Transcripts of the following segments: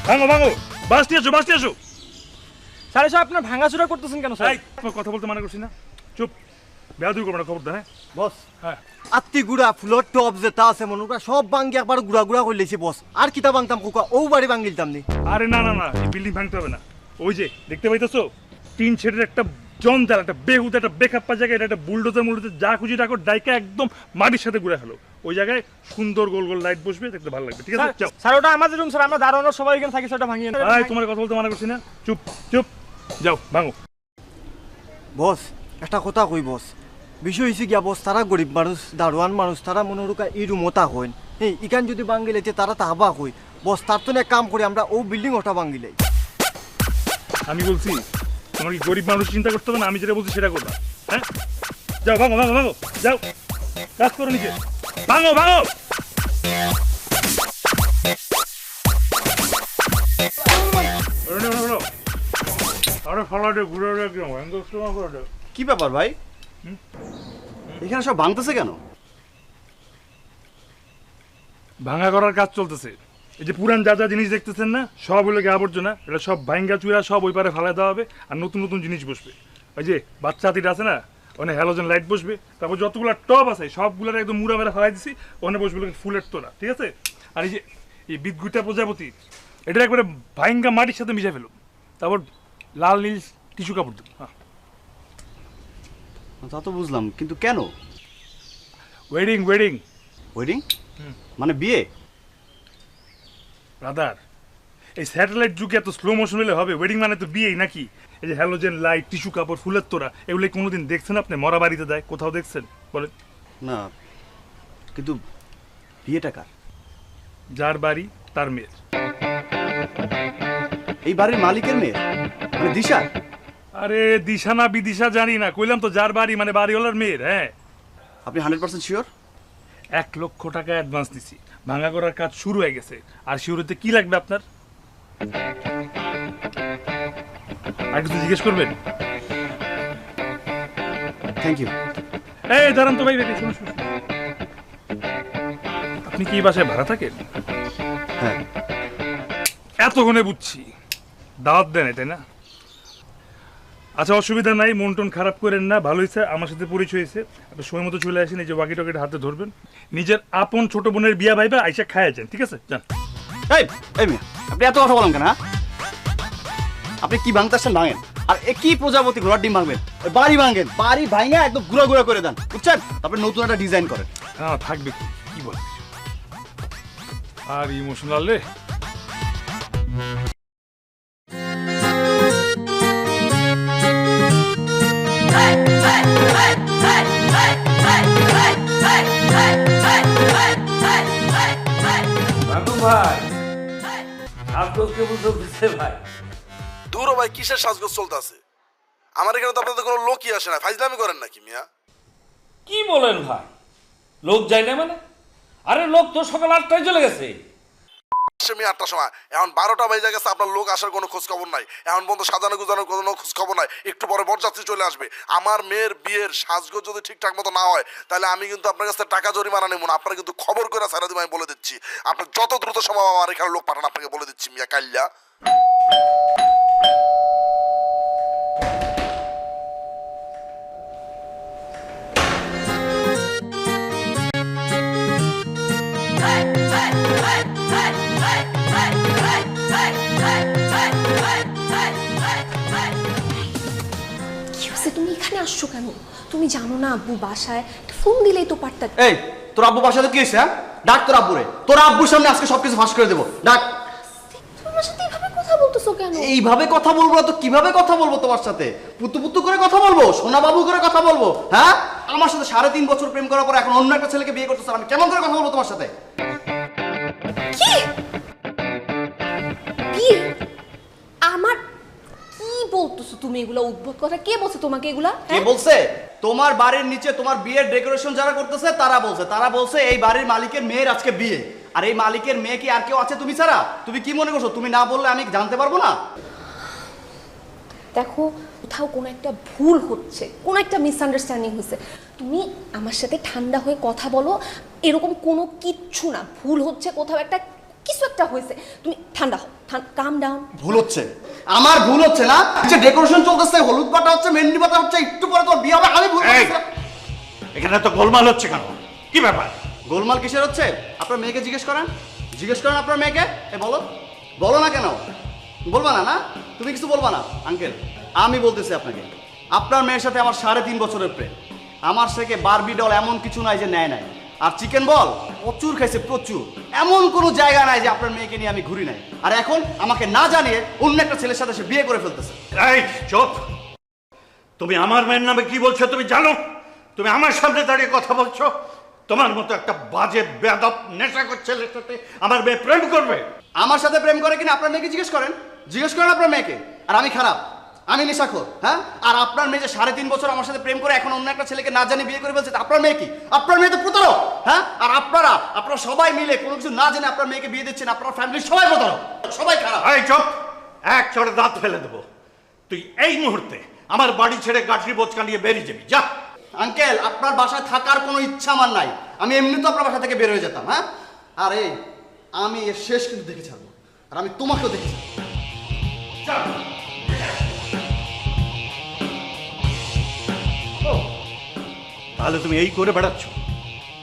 ভাঙো ভাঙো, বাস নিয়ে আসো। স্যার এসব আপনার ভাঙাচোরা করতেছেন কেন স্যার? কথা বলতে মানা করছি না, চুপ। বেয়াদবি করবে না, খবর দেয়। বস হ্যাঁ, আত্মি গুড়া ফুলর টপ যেটা আছে মনে করা সব ভাঙ্গি একবার গুড়া গুড়া করে লেছি বস। আর কিতা ভাঙতাম কোকা ও বাড়ি ভাঙিলতাম নি। আরে না, এই বিল্ডিং ভাঙতে হবে না। ওই যে দেখতে পাইতেছো, টিন শেডের একটা জঞ্জাল, একটা বেহুদ, একটা বেখাপ্পা জায়গায়, এটা একটা বুলডোজার যা খুঁজি রাখো, ডাইকা একদম মাটির সাথে ঘুরে ফেলো। ওই জায়গায় সুন্দর গোল গোল লাইট বসবে, দেখতে ভালো লাগবে। ঠিক আছে, যাও। স্যার ওটা আমাদের রুম স্যার, আমরা দাঁড়ানোর সবাই এখানে থাকি, সেটা ভাঙিয়ে ভাই তোমার কথা বলতে মানা করছি না, চুপ। যাও ভাঙো। বস একটা কথা কই বস, বিষয় হয়েছে গিয়া বস, তারা গরিব মানুষ, দারোয়ান মানুষ, তারা মনে রুকা এই রুমতা হইন। এই ইকান যদি ভাঙ্গিলে তারা তাহাবা হই বস, তার তো এক কাম করি আমরা ও বিল্ডিং ওটা ভাঙ্গিলে। আমি বলছি তোমার কি গরিব মানুষ চিন্তা করতে হবে না, আমি যেটা বলছি সেটা করবা। হ্যাঁ, যাও ভাঙো, যাও, কাজ করো নিজে, ভাঙো। আরে ফালাটে ঘুরে কি ব্যাপার ভাই, এখানে সব ভাঙতেছে কেন? ভাঙা করার কাজ চলতেছে। এই যে পুরান যা জিনিস দেখতেছেন না, সব হলো গিয়ে আবর্জনা, এটা সব ভাঙ্গা চুরা সব ওই পারে ফেলা দেওয়া হবে, আর নতুন জিনিস বসবে। ওই যে বাচ্চা হাতিটা আছে না, ওখানে হ্যালোজেন লাইট বসবে, তারপর যতগুলো টব আছে সবগুলোর একদম মুড়া মেরা ফেলাই দিছি, ওখানে বসবে ফুলের তোলা। ঠিক আছে, আর এই যে এই বিদগুটা প্রজাপতি, এটা একবারে ভাঙ্গা মাটির সাথে মিশে ফেলো, তারপর লাল নীল টিস্যু কাপড় দেবো। হ্যাঁ, তা তো বুঝলাম, কিন্তু কেন? ওয়েডিং ওয়েডিং মানে বিয়ে? ব্রাদার, এই স্যাটেলাইট যুগে এত স্লো মোশন হলে হবে? ওয়েডিং মানে তো বিয়েই নাকি? এই যে হ্যালোজেন লাইট, টিস্যু কাপড়, ফুলের তোড়া, এগুলো কোনোদিন দেখছেন আপনি? মরা বাড়িতে দেয়, কোথাও দেখছেন বলেন? না, কিন্তু বিয়েটা কার? যার বাড়ি তার মেয়ের। এই বাড়ির মালিকের মেয়ে মানে দিশা? আরে দিশা না বিদিশা জানি না, কইলাম তো যার বাড়ি মানে বাড়িওয়ালার মেয়ের। হ্যাঁ, আপনি 100% শিওর? 1 লক্ষ টাকা অ্যাডভান্স দিছি, ভাঙা করার কাজ শুরু হয়ে গেছে। আর শিউরিতে কি লাগবে আপনার? আর কিছু জিজ্ঞেস করবেন? Thank you. এই দাঁড়ান তো ভাই, শুনুন। আপনি কি এই বাসায় ভাড়া থাকেন? হ্যাঁ। এতক্ষণে বুঝছি, দাওয়াত দেন তাই না? আচ্ছা, অসুবিধা নাই, মন টন খারাপ করেন না, ভালো হয়েছে আমার সাথে পরিচয় হয়েছে। আপনি সময় মতো চলে আসেন, এই যে ওয়াকি টকিটা হাতে ধরবেন, নিজের আপন ছোট বোনের বিয়া ভাইবা আইসা খায়া যান। ঠিক আছে, যান। এই মিয়া, আপনি এত কথা বলেন কেন? আপনি কি ভাঙতেছেন ভাঙেন, আর কি প্রজাপতি ঘোড়ার ডিম ভাঙবেন? ওই বাড়ি ভাঙেন, বাড়ি ভাঙা একদম গুঁড়া করে দেন, বুঝছেন? তারপরে নতুন একটা ডিজাইন করেন। হ্যাঁ থাকবে, কি বলে আর ইমোশনাল রে। দূর ভাই, কিসের সাজগোজ চলতেছে? আমার এখানে তো আপনাদের কোনো লোকই আসে না, ফাইজলামি করেন নাকি মিয়া? কি বলেন ভাই, লোক যায় না মানে? আরে লোক তো সকাল 8টায় চলে গেছে। মিয়া 8টার সময়, এখন 12টা বেজে গেছে, আপনার লোক আসার কোনো খোঁজ খবর নাই। এখন পর্যন্ত সাজানো গুজানোর কোনো খোঁজ খবর নাই। একটু পরে বরযাত্রী চলে আসবে। আমার মেয়ের বিয়ের সাজগোজ যদি ঠিকঠাক মতো না হয়, তাহলে আমি কিন্তু আপনার কাছে টাকা জরিমানা নেব না, আপনারা কিন্তু খবর করে ছাড়া দিব। আমি বলে দিচ্ছি, আপনার যত দ্রুত সম্ভব আমার এখানে লোক পাঠান, আপনাকে বলে দিচ্ছি মিয়া কাইল্লা। তুমি এখানে আসছো কেন? তুমি জানো না আব্বু বাসায়? ফোন দিলেই তো পারতা। এই তোর আব্বু বাসাতে কি হয়েছে? হ্যাঁ, ডাক তোর আব্বুরে। তোর আব্বুর সামনে আজকে সবকিছু ফাঁস করে দেবো, ডাক। তুমি আমার সাথে এইভাবে কথা বলতেছো কেন? এইভাবে কথা বলবো না তো কিভাবে কথা বলবো তোমার সাথে? পুতু করে কথা বলবো, সোনা বাবু করে কথা বলবো? হ্যাঁ, আমার সাথে 3.5 বছর প্রেম করার পর এখন অন্য একটা ছেলেকে বিয়ে করতেছ, আমি কেমন করে কথা বলবো তোমার সাথে? কি বিয়ে? আমার কি বলতেছো তুমি এগুলা উদ্ভট কথা? কে বলছে তোমাকে এগুলা? কে বলছে? তোমার বাড়ির নিচে তোমার বিয়ের ডেকোরেশন যারা করতেছে তারা বলছে এই বাড়ির মালিকের মেয়ের আজকে বিয়ে। আর এই মালিকের মেয়ে কি আর কেউ আছে তুমি ছাড়া? তুমি কি মনে করছো তুমি না বললে আমি জানতে পারবো না? দেখো, কোথাও কোনো একটা ভুল হচ্ছে, কোনো একটা মিসআন্ডারস্ট্যান্ডিং হচ্ছে। তুমি আমার সাথে ঠান্ডা হয়ে কথা বলো, এরকম কোনো কিচ্ছু না। ভুল হচ্ছে কোথাও একটা, কিছু একটা হয়েছে, তুমি ঠান্ডা হও, কাম ডাউন। ভুল হচ্ছে, আমার ভুল হচ্ছে না, যে ডেকোরেশন চলতেছে, হলুদ বাটা হচ্ছে, মেহেন্দি বাটা হচ্ছে, একটু পরে তোমার বিয়ে হবে, আমি ভুল এই! করছি। এখানে তো গোলমাল হচ্ছে কেন? কি ব্যাপার? গোলমাল কিসের হচ্ছে? আপনার মেয়েকে জিজ্ঞেস করেন, আপনার মেয়েকে। বলো, বলো না কেন? বলবা না? না, তুমি কিছু বলবা না? আঙ্কেল, আমি বলতেছি আপনাকে, আপনার মেয়ের সাথে আমার 3.5 বছরের প্রেম। আমার থেকে বারবি ডল এমন কিছু নাই যে নেয় নাই, আর চিকেন বল প্রচুর খাইছে, প্রচুর। এমন কোনো জায়গা নাই যে আপনার মেয়েকে নিয়ে আমি ঘুরি নাই। আর এখন আমাকে না জানিয়ে অন্য একটা ছেলের সাথে সে বিয়ে করে ফেলতেছে। এই চুপ! তুমি আমার মেয়ের নামে কি বলছো তুমি জানো? তুমি আমার সামনে দাঁড়িয়ে কথা বলছো? তোমার মতো একটা বাজে বেয়াদব নেশাখোর ছেলের সাথে আমার মেয়ে প্রেম করবে? আমার সাথে প্রেম করে কিনা আপনার মেয়েকে জিজ্ঞেস করেন, আপনার মেয়েকে। আর আমি খারাপ, আমি নেশাখোর? হ্যাঁ, আর আপনার মেয়ে যে 3.5 বছর আমার সাথে প্রেম করে এখন অন্য একটা ছেলেকে না জানি বিয়ে করে ফেলছে, আপনার মেয়ে কি? আপনার মেয়ে তো প্রতারক। হ্যাঁ, আর আপনারা সবাই মিলে কোনো কিছু না জেনে আপনার মেয়েকে বিয়ে দিচ্ছেন, আপনার ফ্যামিলির সবাই প্রতারক, সবাই খারাপ। এই চুপ! এক চড়ে দাঁত ফেলে দেবো। তুই এই মুহূর্তে আমার বাড়ি ছেড়ে গাঠরি বোচকা নিয়ে বেরিয়ে যাবি, যা। আঙ্কেল, আপনার বাসায় থাকার কোনো ইচ্ছা আমার নাই, আমি এমনি তো আপনার বাসা থেকে বের হয়ে যেতাম। হ্যাঁ, আর এই আমি এর শেষ কিন্তু দেখে ছাড়বো, আর আমি তোমাকেও দেখে ছাড়বো। তাহলে তুমি এই করে বেড়াচ্ছ?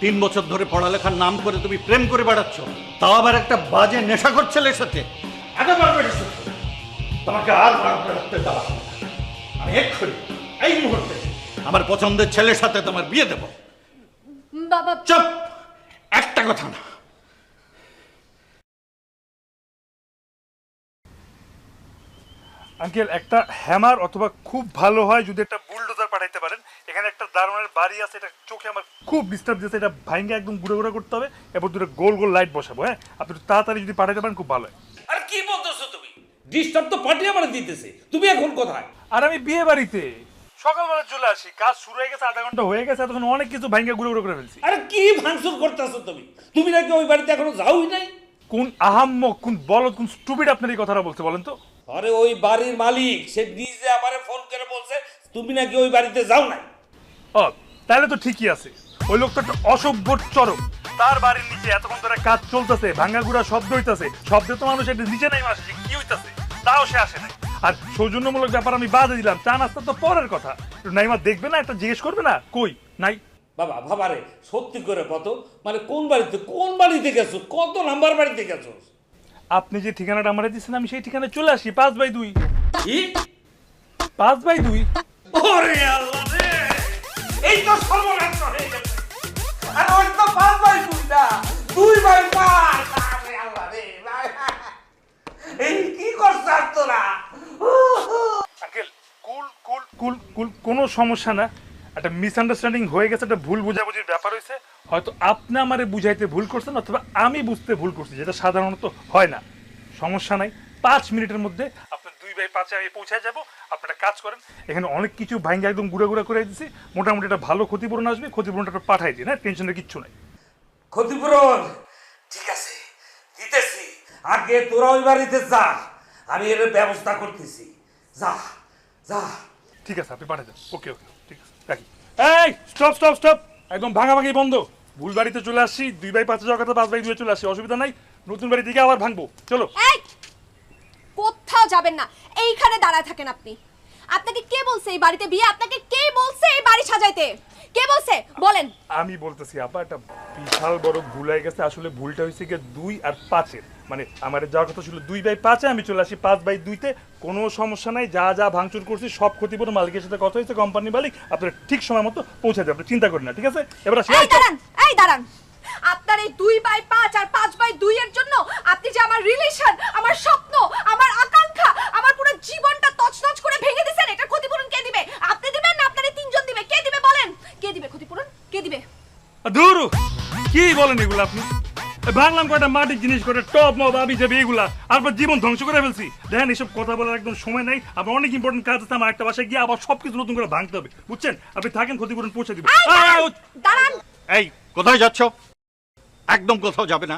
3 বছর ধরে পড়ালেখার নাম করে তুমি প্রেম করে বেড়াচ্ছ, তাও আবার একটা বাজে নেশাখোর ছেলের সাথে। এতবার বেড়েছ, তোমাকে আর রাখতে দেওয়া হবে না। আমি এক্ষুনি এই মুহূর্তে আমার পছন্দের ছেলের সাথে তোমার বিয়ে দেব। বাবা চুপ! একটা কথা না। আঙ্কেল, একটা হ্যামার অথবা খুব ভালো হয় যদি একটা বুলডোজার পাঠাইতে পারেন। এখানে একটা দারুণের বাড়ি আছে, এটা চোখে আমার খুব ডিস্টার্ব দিচ্ছে, এটা ভাঙ্গে একদম গুঁড়ো গুঁড়ো করতে হবে, এরপর দুটো গোল গোল লাইট বসাবো। হ্যাঁ, আপনি একটু তাড়াতাড়ি যদি পাঠাইতে পারেন খুব ভালো হয়। আরে কি বলতেছো তুমি? ডিস্টার্ব তো পার্টি আমার দিতেছে, তুমি এখন কোথায়? আর আমি বিয়ে বাড়িতে সকালবেলা চলে আসি, কাজ শুরু হয়ে গেছে, আধা ঘন্টা হয়ে গেছে, তখন অনেক কিছু ভাঙ্গে গুঁড়ো গুঁড়ো করে ফেলছি। আরে কি ভাঙচুর করতেছো তুমি? তুমি নাকি ওই বাড়িতে এখনো যাওই নাই? কোন আহাম্মক, কোন বলদ, কোন স্টুপিড আপনার এই কথাটা বলতে বলেন তো? আরে ওই বাড়ির মালিক সে নিজে আমারে ফোন করে বলছে তুমি নাকি ওই বাড়িতে যাও নাই। ও, তাহলে তো ঠিকই আছে। ওই লোকটা একটা অসভ্য চরম। তার বাড়ির নিচে এতক্ষণ ধরে কাজ চলতেছে, ভাঙ্গা গুড়া শব্দ হইতাছে, শব্দে তো মানুষ একটু নিচে নাই আসে, কি হইতাছে তাও সে আসে নাই। আর সৌজন্যমূলক ব্যাপার আমি বাদে দিলাম, চা নাস্তা তো পরের কথা। নাইমা দেখবে না, একটা জিজ্ঞেস করবে না কই নাই? বাবা বাবারে সত্যি করে কত, মানে কোন বাড়িতে গেছো, কত নাম্বার বাড়িতে গেছো? আপনি যে ঠিকানাটা আমারে দিচ্ছেন আমি সেই ঠিকানায় চলে আসি, 5/2। কি 5/2? ওরে আল্লাহ রে, এই তো সর্বনাশ হয়ে গেছে। আর ওই তো 5/2 না, 2/5। আরে আল্লাহ রে, এই কি করছস তোরা? আঙ্কেল, কুল কুল কুল কুল, কোনো সমস্যা না। একটা মিসআন্ডারস্ট্যান্ডিং হয়ে গেছে, একটা ভুল বোঝাবুঝির ব্যাপার হয়েছে। হয়তো আপনি আমারে বুঝাইতে ভুল করছেন অথবা আমি বুঝতে ভুল করছি, যেটা সাধারণত হয় না। সমস্যা নাই, 5 মিনিটের মধ্যে আপনার 2/5 আমি পৌঁছায় যাব। আপনারা কাজ করেন, এখানে অনেক কিছু ভাঙ্গে একদম গুঁড়া গুঁড়া করে দিচ্ছি, মোটামুটি একটা ভালো ক্ষতিপূরণ আসবে, ক্ষতিপূরণটা পাঠাই দিন। হ্যাঁ, টেনশনের কিচ্ছু নাই। ক্ষতিপূরণ ঠিক আছে, দিতেছি। আগে তোরা ওই বাড়িতে যা, আমি এর ব্যবস্থা করতেছি। যা যা। ঠিক আছে, আপনি পাঠিয়ে দেন। ওকে ওকে, ঠিক আছে, রাখি। এই স্টপ স্টপ স্টপ, একদম ভাঙাভাঙি বন্ধ। ভুল বাড়িতে চলে আসছি, 2/5 যাওয়ার কথা 5/2 চলে আসছি, অসুবিধা নাই। নতুন বাড়ি দিকে আবার ভাঙবো, চলো। এই কোথাও যাবেন না, এইখানে দাঁড়ায় থাকেন আপনি। আপনাকে কে বলছে এই বাড়িতে বিয়ে? আপনাকে কে বলছে এই বাড়ি সাজাইতে? কে বলছে বলেন? আমি বলতেছি আপা, একটা বিশাল বড় ভুল হয়ে গেছে। আসলে ভুলটা হয়েছে গিয়ে 2 আর 5-এর, মানে আমার যাওয়ার কথা ছিল 2/5-এ, আমি চলে আসি 5/2-তে। কোনো সমস্যা নাই, যা যা ভাঙচুর করছি সব ক্ষতিপূরণ মালিকের সাথে কথা হয়েছে, কোম্পানি মালিক আপনার ঠিক সময় মতো পৌঁছে দেবে, আপনি চিন্তা করেন না, ঠিক আছে? এবার আসি। এই দাঁড়ান, এই দাঁড়ান। আপনার এই 2/5 আর 5/2 এর জন্য আপনি যে আমার রিলেশন, আমার স্বপ্ন, আমার আকাঙ্ক্ষা, আমার পুরো জীবনটা তছনছ করে ভেঙে দিয়েছেন, এটা ক্ষতিপূরণ কে দিবে? আপনি দিবেন না আপনার এই 3 জন দিবে? কে দিবে বলেন? কে দিবে ক্ষতিপূরণ? কে দিবে? দূর, কি বলেন এগুলো আপনি? ভাঙলাম কয়টা মাটির জিনিস, করে টপ মব আবি যাবে এগুলা, আর জীবন ধ্বংস করে ফেলছি। দেখেন, এসব কথা বলার একদম সময় নাই, আমার অনেক ইম্পর্টেন্ট কাজ আছে, আমার একটা বাসায় গিয়ে আবার সবকিছু নতুন করে ভাঙতে হবে, বুঝছেন? আপনি থাকেন, ক্ষতিপূরণ পৌঁছে দিবেন। দাঁড়ান। এই কোথায় যাচ্ছ? একদম কোথাও যাবে না।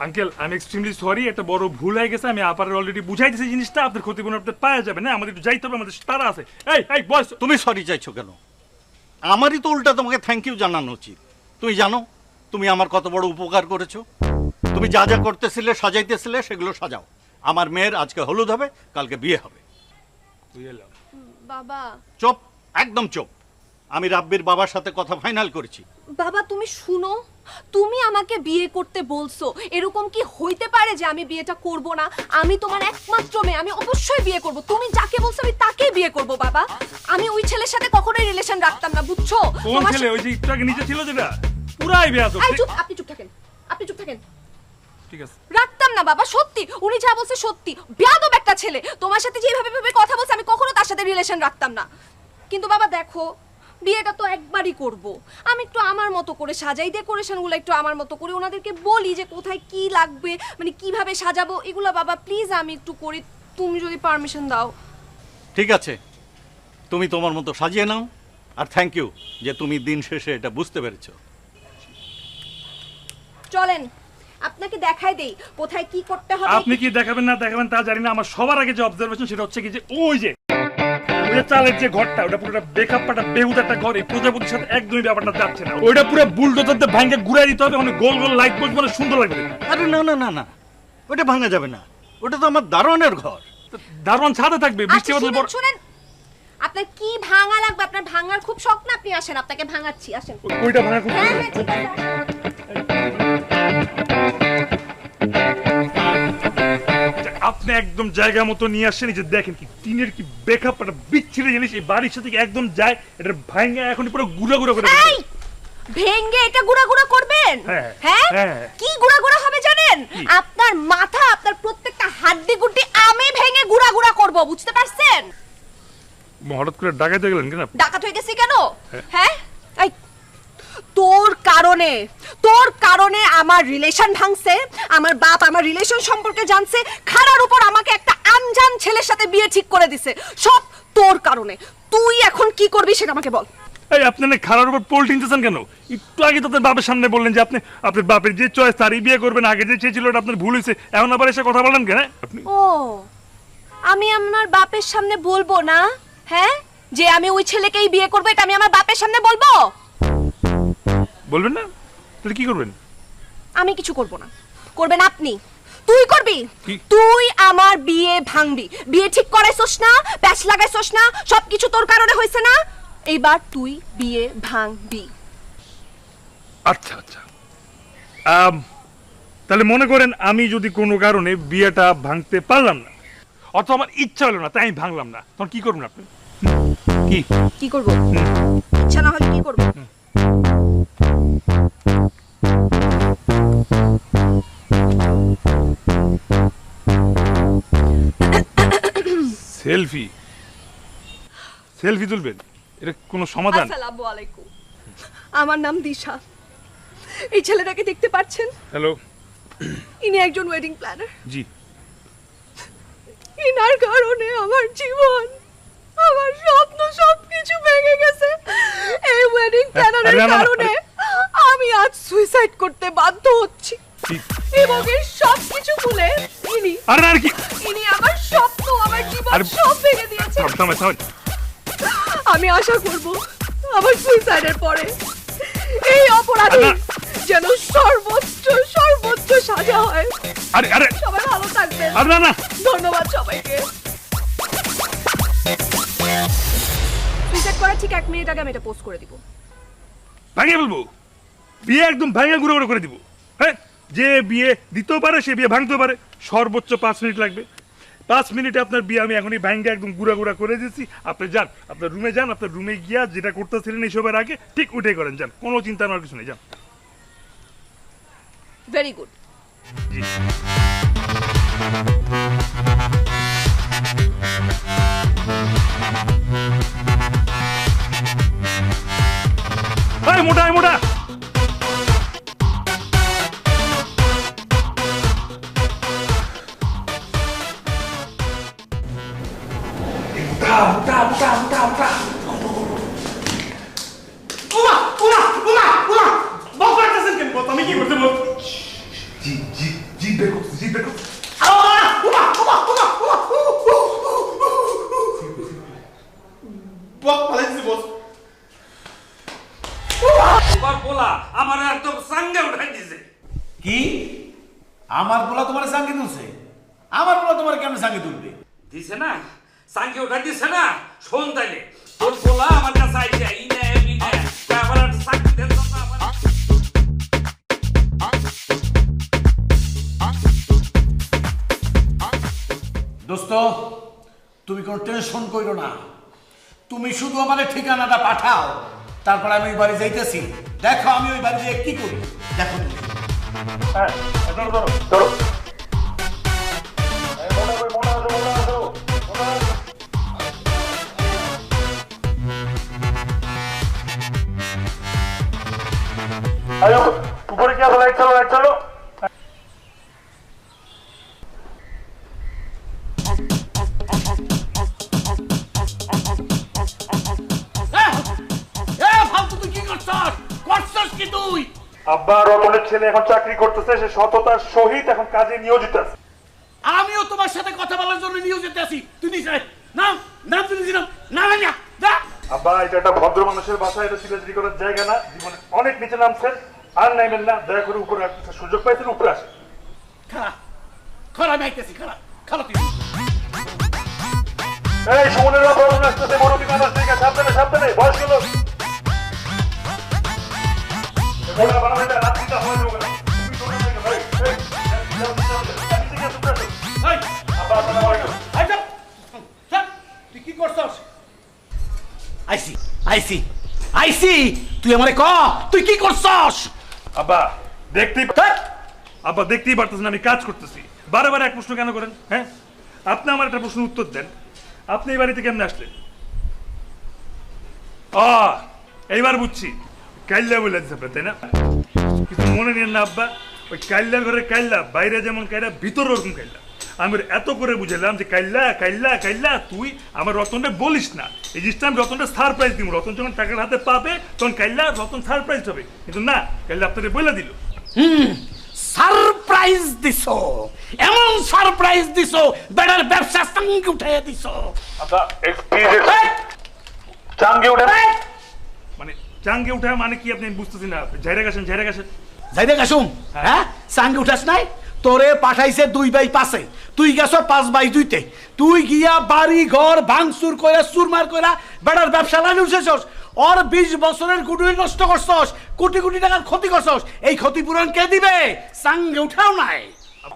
আঙ্কেল, আমি এক্সট্রিমলি সরি, একটা বড় ভুল হয়ে গেছে। আমি আপারে অলরেডি বুঝাই দিয়েছি জিনিসটা, আপনার ক্ষতিপূরণ আপনি পাওয়া যাবে না, আমাদের একটু যাইতে হবে, আমাদের তারা আছে। এই বয়স, তুমি সরি চাইছো কেন? আমারই তো উল্টা তোমাকে থ্যাংক ইউ জানানো উচিত। তুমি জানো তুমি আমার কত বড় উপকার করেছো? তুমি তুমি যা যা করতেছিলে সাজাইতেছিলে সেগুলো সাজাও। আমার মেয়ের আজকে হলুদ হবে, কালকে বিয়ে হবে। বাবা চুপ, একদম চুপ। আমি রাব্বির বাবার সাথে কথা ফাইনাল করেছি। বাবা তুমি শুনো, তুমি আমাকে বিয়ে করতে বলছো, এরকম কি হইতে পারে যে আমি বিয়েটা করব না? আমি তোমার একমাত্র মেয়ে, আমি অবশ্যই বিয়ে করব। তুমি যাকে বলছো আমি তাকেই বিয়ে করব বাবা। আমি ওই ছেলের সাথে কখনোই রিলেশন রাখতাম না, বুঝছো? কোন ছেলে? ওই যে একটু আগে নিচে ছিল যেটা, পুরাই বেয়াদব। এই চুপ, আপনি চুপ থাকেন, আপনি চুপ থাকেন। ঠিক আছে, রাখতাম না বাবা, সত্যি উনি যা বলছে সত্যি। বেয়াদব একটা ছেলে, তোমার সাথে যেভাবে ভাবে কথা বলছে আমি কখনো তার সাথে রিলেশন রাখতাম না। কিন্তু বাবা দেখো, বিয়েটা তো একবারই করব, আমি একটু আমার মতো করে সাজাই, ডেকোরেশনগুলো একটু আমার মতো করে ওনাদেরকে বলি যে কোথায় কি লাগবে, মানে কিভাবে সাজাবো এগুলো। বাবা প্লিজ আমি একটু করি, তুমি যদি পারমিশন দাও। ঠিক আছে, তুমি তোমার মতো সাজিয়ে নাও। আর থ্যাংক ইউ যে তুমি দিন শেষে এটা বুঝতে পেরেছো। চলেন আপনাকে দেখাই দেই কোথায় কি করতে হবে। আপনি কি দেখাবেন না দেখাবেন তা জানি না, আমার সবার আগে যে অবজারভেশন সেটা হচ্ছে কি যে ওই যে চালের যে ঘরটা, ওটা পুরোটা বেকআপ পাটা বেহুদ একটা ঘর, এই প্রজাপতির সাথে একদমই ব্যাপারটা যাচ্ছে না। ওইটা পুরো বুলডোজারতে ভাঙে ঘুরাই দিতে হবে, অনেক গোল গোল লাইট বসবে, মানে সুন্দর লাগবে। আরে না না না না, ওটা ভাঙা যাবে না, ওটা তো আমার দারোয়ানের ঘর। দারোয়ান ছাদে থাকবে, বৃষ্টি আচ্ছা, বাদল পর। শুনেন আপনার কি ভাঙা লাগবে? আপনার ভাঙার খুব শখ না? আপনি আসেন, আপনাকে ভাঙাচ্ছি, আসেন। ওইটা ভাঙা খুব হ্যাঁ হ্যাঁ ঠিক আছে। আপনি একদম জায়গা মতো নিয়ে আসেন। এই যে দেখেন কি টিনের কি বেকআপ একটা বিচ্ছিরি জিনিস, এই বাড়ির সাথে কি একদম যায়, এটা ভাঙা এখন পুরো গুঁড়া গুঁড়া করে এই ভেঙ্গে এটা গুড়া গুড়া করবেন? হ্যাঁ, হ্যাঁ হ্যাঁ। কি গুড়া গুড়া হবে জানেন? আপনার মাথা, আপনার প্রত্যেকটা হাড্ডি গুড্ডি আমি ভেঙে গুড়া গুড়া করব, বুঝতে পারছেন? হঠাৎ করে ডাকাইতে গেলেন কেন? ডাকাত হয়ে গেছি কেন? হ্যাঁ এই তোর কারণে আমার রিলেশন ভাঙছে, আমার বাপ আমার রিলেশন সম্পর্কে জানছে, খারার উপর আমাকে একটা আনজান ছেলের সাথে বিয়ে ঠিক করে দিছে, সব তোর কারণে। তুই এখন কি করবি সেটা আমাকে বল। এই আপনি না খারার উপর পোল টিনতেছেন কেন? একটু আগে তো আপনার বাপের সামনে বললেন যে আপনি আপনার বাপের যে চয়েস তারই বিয়ে করবেন, আগে যে চেয়েছিল ওটা আপনার ভুল হয়েছে, এখন আবার এসে কথা বলেন কেন? আপনি ও আমি আমার বাপের সামনে বলবো না? হ্যাঁ যে আমি ওই ছেলেকেই বিয়ে করবো, এটা আমি আমার বাপের সামনে বলবো? বলবেন না? তাহলে কি করবেন? আমি কিছু করব না, করবেন আপনি। তুই করবি, কি? তুই আমার বিয়ে ভাঙবি। বিয়ে ঠিক করাইছস না, প্যাচ লাগাইছস না, সবকিছু তোর কারণে হয়েছে না, এইবার তুই বিয়ে ভাঙবি। আচ্ছা আচ্ছা, তাহলে মনে করেন আমি যদি কোনো কারণে বিয়েটা ভাঙতে পারলাম না, অথবা আমার ইচ্ছা হলো না তাই আমি ভাঙলাম না, তখন কি করবেন আপনি? কি কি করব? ইচ্ছা না হলে কি করব? সেলফি? সেলফি তুলবেন? এটা কোনো সমাধান? আসসালামু আলাইকুম, আমার নাম দিশা। এই ছেলেটাকে দেখতে পাচ্ছেন? হ্যালো। ইনি একজন ওয়েডিং প্ল্যানার। জি। ইনার কারণে আমার জীবন, আমার স্বপ্ন সবকিছু ভেঙে গেছে। এই ওয়েডিং প্ল্যানারের না, না, না, কারণে আমি আজ সুইসাইড করতে বাধ্য হচ্ছি। এবং এই সবকিছু ভুলে আরে আর কি, ইনি আমার স্বপ্ন, আমার জীবন আরে, সব ভেঙে দিয়েছে। থামেন, থামেন। আমি আশা করব আমার সুইসাইডের পরে এই অপরাধী আরে, যেন সর্বোচ্চ সাজা হয়। আরে আরে সবাই ভালো থাকবেন। আরে না না, ধন্যবাদ সবাইকে। সুইসাইড করার ঠিক 1 মিনিট আগে আমি এটা পোস্ট করে দিব। ভাঙিয়ে বলবো? বিয়ে একদম ভাঙা গুঁড়ো গুঁড়ো করে দিব? হ্যাঁ, যে বিয়ে দিতেও পারে সে বিয়ে ভাঙতেও পারে। সর্বোচ্চ 5 মিনিট লাগবে। 5 মিনিটে আপনার বিয়ে আমি এখনই ভাঙ্গে একদম গুঁড়া গুঁড়া করে দিচ্ছি। আপনি যান, আপনার রুমে যান, আপনার রুমে গিয়া যেটা করতেছিলেন এইসবের আগে ঠিক উঠে করেন, যান, কোনো চিন্তা নেওয়ার কিছু নেই, যান। Very good. জি। মোটা মোটা আমি কি করতে বল? জি বের করছি, জি বের করছি। বলা আমার একদম সাঙ্গে উঠাই দিছে। কি আমার পোলা তোমার সাঙ্গি তুলছে? আমার পোলা তোমার কেমন সাঙ্গি তুলবে? দিছে না সাঙ্গে ওটা দিছে না শোন তাইলে তোর বলা আমার কাছে আইছে ইনে ইনে আবার একটা সাঙ্গে দেন তো আবার দোস্ত, তুমি কোনো টেনশন করো না, তুমি শুধু আমাদের ঠিকানাটা পাঠাও, তারপরে আমি ওই বাড়ি যাইতেছি। দেখো আমি ওই বাড়ি গিয়ে কি করি, দেখো তুমি। হ্যাঁ ধরো ধরো ধরো উপরে কি আছে? লাইট চালো, লাইট চালো। তুই কি করছস? করছস কি তুই? আব্বা রতনের ছেলে এখন চাকরি করতেছে, সে সততার সহিত এখন কাজে নিয়োজিত আছে। আমিও তোমার সাথে কথা বলার জন্য নিয়োজিত আছি। তুই নিশ্চয় নাম নাম তুই নিছিলাম না না না। আব্বা এটা একটা ভদ্র মানুষের বাসা, এটা চিলাচিলি করার জায়গা না। জীবনে অনেক নিচে নামছেন, আর নাইবেন না। দয়া করে উপরে আসতে সুযোগ পাইছেন, উপরে আসেন। খারাপ খারাপ আমি আইতেছি, খারাপ খারাপ তুই। এই সুমনেরা বড় আসতেছে, মুরব্বী মানুষ থেকে সাবধানে সাবধানে, বয়স্ক লোক। ওরা বানাবে রাত্রিটা হয়ে যাবে না। তুমি তোমরা থেকে ভাই এই আমি থেকে সুপ্রাস এই আব্বা আসসালামু আলাইকুম। আচ্ছা চল, তুই কি করছস? আইসি আইসি আইসি, তুই আমারে ক তুই কি করছস? আব্বা দেখতেই আব্বা দেখতেই পারতেছেন আমি কাজ করতেছি। বারে বারে এক প্রশ্ন কেন করেন? হ্যাঁ, আপনি আমার একটা প্রশ্ন উত্তর দেন। আপনি এই বাড়িতে কেমনে আসলেন? এইবার বুঝছি, কাইল্লা বলে আপনার, তাই না? কিছু মনে নেন না আব্বা, ওই কাইল্লা ঘরে কাইল্লা, বাইরে যেমন কাইল্লা ভিতরে ওরকম কাইল্লা। আমি এত করে বুঝালাম যে কাইল্লা কাইল্লা কাইল্লা, তুই আমার রতনটা বলিস না। এই জিনিসটা আমি রতনটা সারপ্রাইজ দিব। রতন যখন টাকার হাতে পাবে তখন কাইল্লা রতন সারপ্রাইজ হবে, কিন্তু না, কাইল্লা আপনাকে বলে দিল। সারপ্রাইজ দিছো, এমন সারপ্রাইজ দিছো বেটার ব্যবসা সঙ্গে উঠাইয়া দিছো। আচ্ছা এক্সকিউজ চাঙ্গে উঠে মানে চাঙ্গে উঠা মানে কি আপনি বুঝতেছেন না? ঝাইরা গেছেন ঝাইরা গেছেন যাইতে গেছুম, হ্যাঁ সঙ্গে উঠাস নাই? তোরে পাঠাইছে 2/5, তুই গেছো 5/2তে। তুই গিয়া বাড়ি ঘর ভাঙচুর করে চুরমার করে বেটার ব্যবসা লাইনে উঠেছস। ওর 20 বছরের গুডউইল নষ্ট করছস, কোটি কোটি টাকার ক্ষতি করছস। এই ক্ষতিপূরণ কে দিবে? সঙ্গে উঠাও নাই।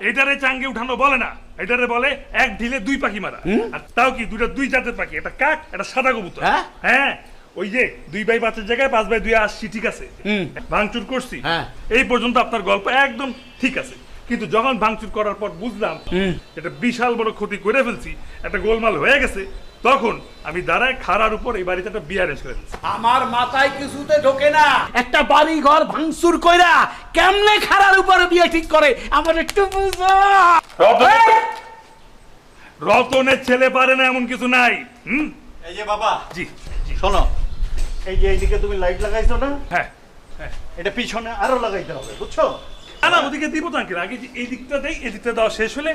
এটারে চাঙ্গে উঠানো বলে না, এটারে বলে এক ঢিলে দুই পাখি মারা। আর তাও কি দুই জাতের পাখি, একটা কাক একটা সাদা কবুতর। হ্যাঁ ওই যে 2/5 জায়গায় 5/2 আসছি, ঠিক আছে, ভাঙচুর করছি, এই পর্যন্ত আপনার গল্প একদম ঠিক আছে। কিন্তু যখন ভাঙচুর করার পর বুঝলাম এটা বিশাল বড় ক্ষতি করে ফেলছি, একটা গোলমাল হয়ে গেছে, তখন আমি দাঁড়ায় খাড়ার উপর এই বাড়িতে একটা বিয়ে অ্যারেঞ্জ করে দিচ্ছি। আমার মাথায় কিছুতে ঢোকে না, একটা বাড়ি ঘর ভাঙচুর কইরা কেমনে খাড়ার উপর বিয়ে ঠিক করে, আমার একটু বুঝো। রতনের ছেলে পারে না এমন কিছু নাই। এই যে বাবা, জি শোনো, এই যে এইদিকে তুমি লাইট লাগাইছো না, হ্যাঁ এটা পিছনে আরো লাগাইতে হবে, বুঝছো? না ওদিকে দিব তো আঙ্কেল, আগে যে এই দিকটা দেই, এই দিকটা দেওয়া শেষ হলে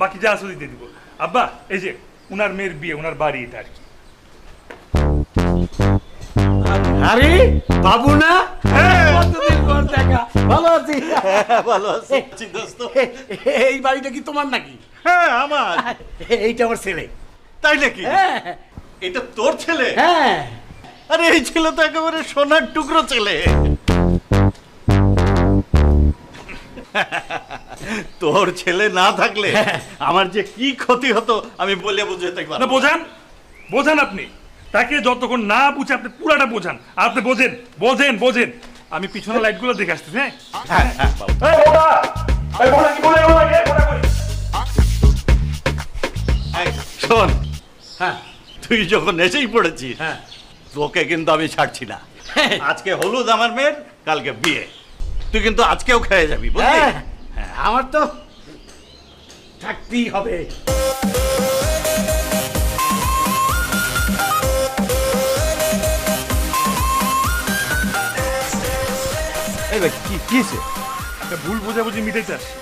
বাকি যা আছে দিতে দিব। আব্বা এই যে উনার মেয়ের বিয়ে, উনার বাড়ি এটা আর কি। আরে বাবু না, কতদিন পর দেখা, ভালো আছি? ভালো আছি দোস্ত। এই বাড়িটা কি তোমার নাকি? হ্যাঁ আমার। এইটা আমার ছেলে। তাই নাকি? এটা তোর ছেলে? হ্যাঁ। আরে এই ছেলে তো একেবারে সোনার টুকরো ছেলে। তোর ছেলে না থাকলে আমার যে কি ক্ষতি হতো আমি বলে বুঝাতে পারবো না। বোঝান বোঝান, আপনি তাকে যতক্ষণ না বুঝে আপনি পুরাটা বোঝান। আপনি বোঝেন বোঝেন বোঝেন, আমি পিছনে লাইটগুলো দেখে আসতেছি। হ্যাঁ শোন, হ্যাঁ তুই যখন এসেই পড়েছিস, তোকে কিন্তু আমি ছাড়ছি না। আজকে হলুদ আমার মেয়ের, কালকে বিয়ে, তুই কিন্তু আজকেও খেয়ে যাবি, বুঝলি? আমার তো থাকতেই হবে। এই ভাই কি হয়েছে? একটা ভুল বোঝাবুঝি মিটাইতে আসছি,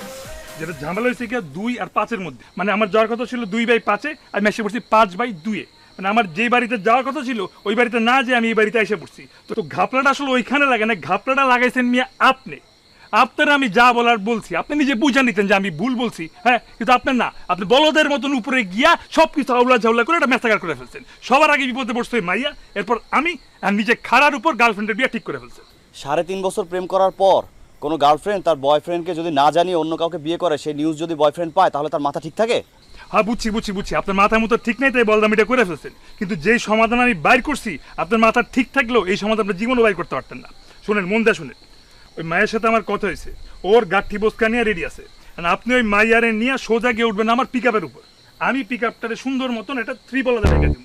যেটা ঝামেলা হয়েছে কি 2 আর 5-এর মধ্যে। মানে আমার যাওয়ার কথা ছিল 2/5-এ, আমি এসে পড়ছি 5/2-এ। মানে আমার যে বাড়িতে যাওয়ার কথা ছিল ওই বাড়িতে না যে আমি এই বাড়িতে এসে পড়ছি। তো ঘাপলাটা আসলে ওইখানে লাগে না, ঘাপলাটা লাগাইছেন মিয়া আপনি। আপনারা আমি যা বলার বলছি, আপনি নিজে বুঝে নিতেন যে আমি ভুল বলছি, হ্যাঁ, কিন্তু আপনার না, আপনি বলদের মতন উপরে গিয়া সব কিছু আউলা ঝাউলা করে একটা মেসাকার করে ফেলছেন। সবার আগে বিপদে পড়ছে ওই মাইয়া, এরপর আমি আর নিজে খাড়ার উপর গার্লফ্রেন্ডের বিয়ে ঠিক করে ফেলছেন। 3.5 বছর প্রেম করার পর কোনো গার্লফ্রেন্ড তার বয়ফ্রেন্ডকে যদি না জানিয়ে অন্য কাউকে বিয়ে করে, সেই নিউজ যদি বয়ফ্রেন্ড পায়, তাহলে তার মাথা ঠিক থাকে? হ্যাঁ, বুঝছি, আপনার মাথার মতো ঠিক নেই তাই বলদামিটা করে ফেলছেন, কিন্তু যেই সমাধান আমি বাইর করছি আপনার মাথা ঠিক থাকলেও এই সমাধান আপনার জীবনও বাইর করতে পারতেন না। শোনেন, মন দিয়ে শুনেন, ওই মায়ের সাথে আমার কথা হয়েছে, ওর গাঠি বসকা নিয়ে রেডি আছে, আপনি ওই মাইয়ারে নিয়ে সোজা গিয়ে উঠবেন আমার পিক আপের উপর। আমি পিক আপটারে সুন্দর মতন এটা ত্রিপলা দিয়ে রেখে দিব।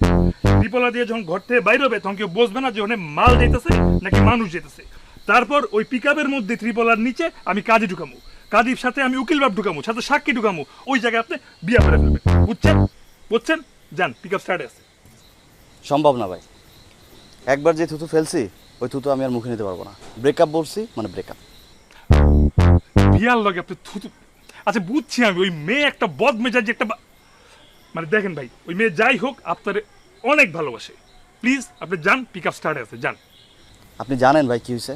ত্রিপলা দিয়ে যখন ঘর থেকে বাইর হবে তখন কেউ বসবে না যে ওখানে মাল যেতেছে নাকি মানুষ যেতেছে। তারপর ওই পিক আপের মধ্যে ত্রিপলার নিচে আমি কাজী ঢুকামু, কাজীর সাথে আমি উকিল বাপ ঢুকামু, সাথে সাক্ষী ঢুকামু, ওই জায়গায় আপনি বিয়া করে ফেলবেন। বুঝছেন? যান, পিক আপ স্টার্টে আছে। সম্ভব না ভাই, একবার যে থুতু ফেলছি ওই থুতু আমি আর মুখে নিতে পারবো না। ব্রেকআপ বলছি মানে ব্রেকআপ। বিয়ার লগে আপনি থুতু, আচ্ছা বুঝছি আমি, ওই মেয়ে একটা বদ মেজাজি একটা মানে দেখেন ভাই, ওই মেয়ে যাই হোক আপনার অনেক ভালোবাসে, প্লিজ আপনি যান, পিক আপ স্টার্টে আছে, যান। আপনি জানেন ভাই কি হয়েছে?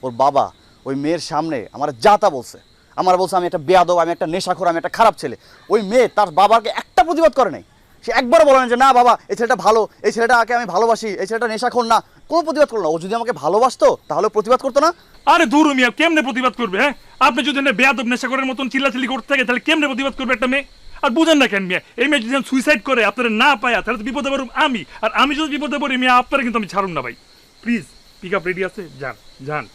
ওর বাবা ওই মেয়ের সামনে আমার যা তা বলছে, আমার বলছে আমি একটা বেয়াদব, আমি একটা নেশাখোর, আমি একটা খারাপ ছেলে। ওই মেয়ে তার বাবাকে একটা প্রতিবাদ করে নাই, সে একবারও বলে না যে না বাবা এই ছেলেটা ভালো, এই ছেলেটাকে আমি ভালোবাসি, এই ছেলেটা নেশাখোর না, কোনো প্রতিবাদ করলো না। ও যদি আমাকে ভালোবাসতো তাহলে প্রতিবাদ করতো না? আরে দূর মিয়া, কেমনে প্রতিবাদ করবে? হ্যাঁ, আপনি যদি বেয়াদব নেশাখোরের মতন চিল্লাচিল্লি করতে থাকে তাহলে কেমনে প্রতিবাদ করবে একটা মেয়ে? আর বুঝেন না কেন মিয়া, এই মেয়ে যদি সুইসাইড করে আপনারা না পায়া তাহলে তো বিপদে পড়ুম আমি, আর আমি যদি বিপদে পড়ি মিয়া আপনারা কিন্তু আমি ছাড়ুন না ভাই। প্লিজ পিক আপ রেডি আছে, যান।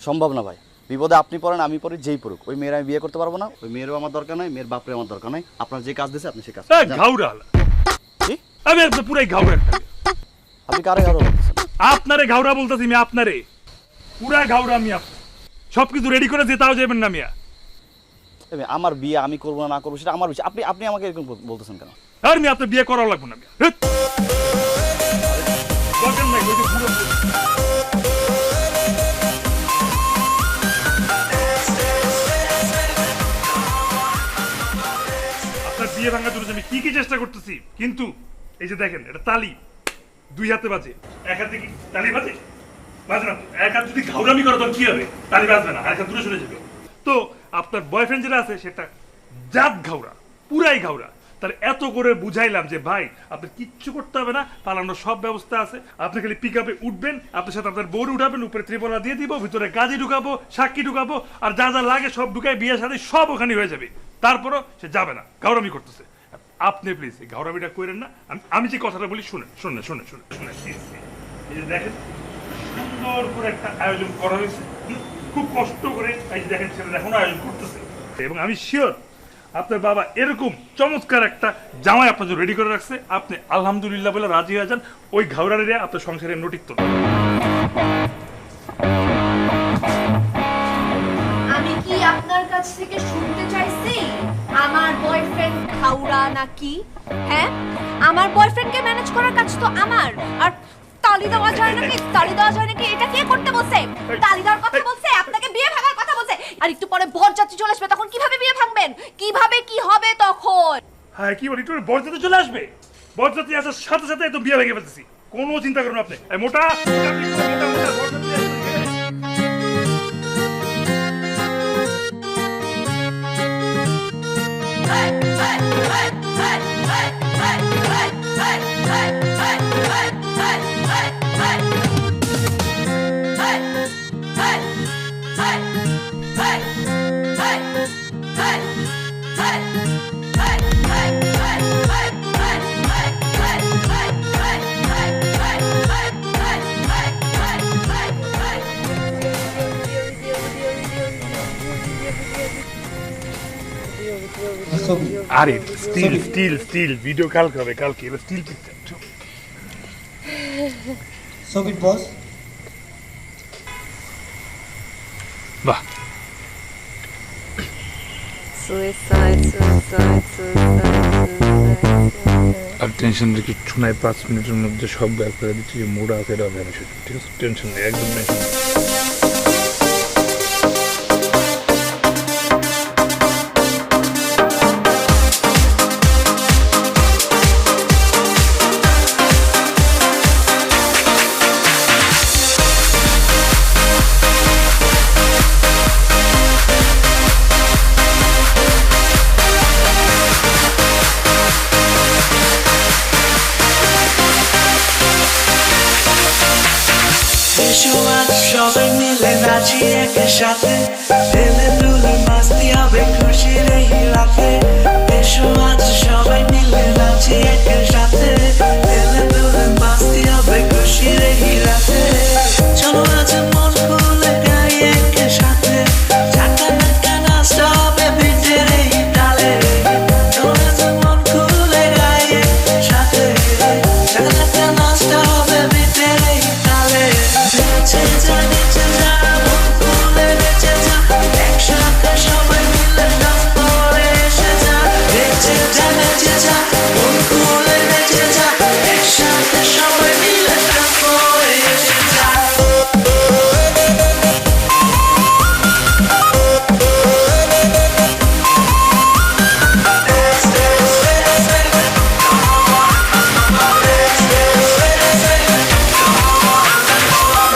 সম্ভব না ভাই, বিপদে আপনি পড়েন আমি পড়ি, যেই পড়ুক, ওই মেয়ের আমি বিয়ে করতে পারবো না। ওই মেয়েরও আমার দরকার নাই, মেয়ের বাপরে আমার দরকার নাই। আপনার যে কাজ দিয়েছে আপনি সে কাজ ঘাউরা, আমি একদম পুরাই ঘাউরা একটা। আপনি কারে ঘাউরা বলতেছেন? আপনারে ঘাউরা বলতেছি মিয়া, আপনারে পুরা ঘাউরা মিয়া, সবকিছু রেডি করে যেতাও যাবেন না মিয়া। আমার বিয়ে আমি করবো না করবো সেটা আমার বিষয়, আপনি আমাকে এরকম বলতেছেন কেন? আর মিয়া আপনার বিয়ে করাও লাগবে না মিয়া, দরকার নাই। ওই যে পুরো আপনার বিয়ে ভাঙার জন্য আমি কি চেষ্টা করতেছি, কিন্তু এই যে দেখেন এটা তালি দুই হাতে বাজে, এক হাতে কি তালি বাজে? বাজে না। এক হাত যদি ঘাউরামি করে তখন কি হবে? তালি বাজবে না, আর এক হাত দূরে সরে যাবে। তো আপনার বয়ফ্রেন্ড যেটা আছে সেটা জাত ঘাউরা, পুরাই ঘাউরা। তাহলে এত করে বুঝাইলাম যে ভাই আপনার কিচ্ছু করতে হবে না, পালানোর সব ব্যবস্থা আছে, আপনি খালি পিক আপে উঠবেন, আপনার সাথে আপনার বউ উঠাবেন, উপরে ত্রিপলা দিয়ে দিব, ভিতরে গাজি ঢুকাবো, সাক্ষী ঢুকাবো, আর যা যা লাগে সব ঢুকাই, বিয়ের সাথে সব ওখানে হয়ে যাবে। তারপরও সে যাবে না, ঘাউরামি করতেছে। আপনি প্লিজ এই ঘাউরামিটা করেন না। আমি যে কথাটা বলি শুনেন। এই যে দেখেন সুন্দর করে একটা আয়োজন করা হয়েছে, খুব কষ্ট করে, এই যে দেখেন ছেলেরা এখন আয়োজন করতেছে, এবং আমি শিওর আপনার বাবা এরকম চমৎকার একটা জামাই আপনার জন্য রেডি করে রাখছে। আপনি আলহামদুলিল্লাহ বলে রাজি হয়ে যান, ওই ঘাউরারে আপনার সংসারে নোটিক তো। আমি কি আপনার কাছ থেকে শুনতে চাইছি আমার বয়ফ্রেন্ড খাউরা নাকি? হ্যাঁ, আমার বয়ফ্রেন্ডকে ম্যানেজ করার কাজ তো আমার। আর তালি দেওয়া যায় নাকি এটা কে করতে বলছে? তালি দেওয়ার কথা বলছে, আপনাকে বিয়ে ভাঙার কথা বলছে। আর একটু পরে বরযাত্রী চলে আসবে, তখন কিভাবে বিয়ে ভাঙবেন? কিভাবে কি হবে তখন? হ্যাঁ, কি বলি, একটু বরযাত্রী চলে আসবে, বরযাত্রী আসার সাথে সাথে একদম বিয়ে ভেঙে ফেলতেছি, কোনো চিন্তা করুন আপনি। মোটা আরে স্টিল ভিডিও কালকে হবে, কালকে এবার স্টিল পিকচার। ছবির বস বাহ, আর টেনশন রেখে শোনায় 5 মিনিটের মধ্যে সব ব্যাক করে দিচ্ছি, যে মোড়া আছে এটা হবে, ঠিক আছে? টেনশন নেই, একদম টেনশন নেই। এসো আজ সবাই মিলে নাচি একসাথে ঢেলে দুলে মাস্তি হবে খুশির এই রাতে এসো আজ সবাই মিলে নাচি একসাথে ঢেলে দুলে মাস্তি হবে খুশির এই রাতে চলো আজ মন খুলে গাই একসাথে ঝাঁকা নাকা নাচটা হবে বিটের এই তালে চলো আজ মন খুলে গাই একসাথে ঝাঁকা নাকা নাচটা হবে বিটের এই তালে নেচে যা মন খুলে নেচে যা একসাথে সবাই মিলে ডান্স করে এসে যা নেচে যা মন খুলে নেচে যা একসাথে সবাই মিলে ডান্স করে এসে যা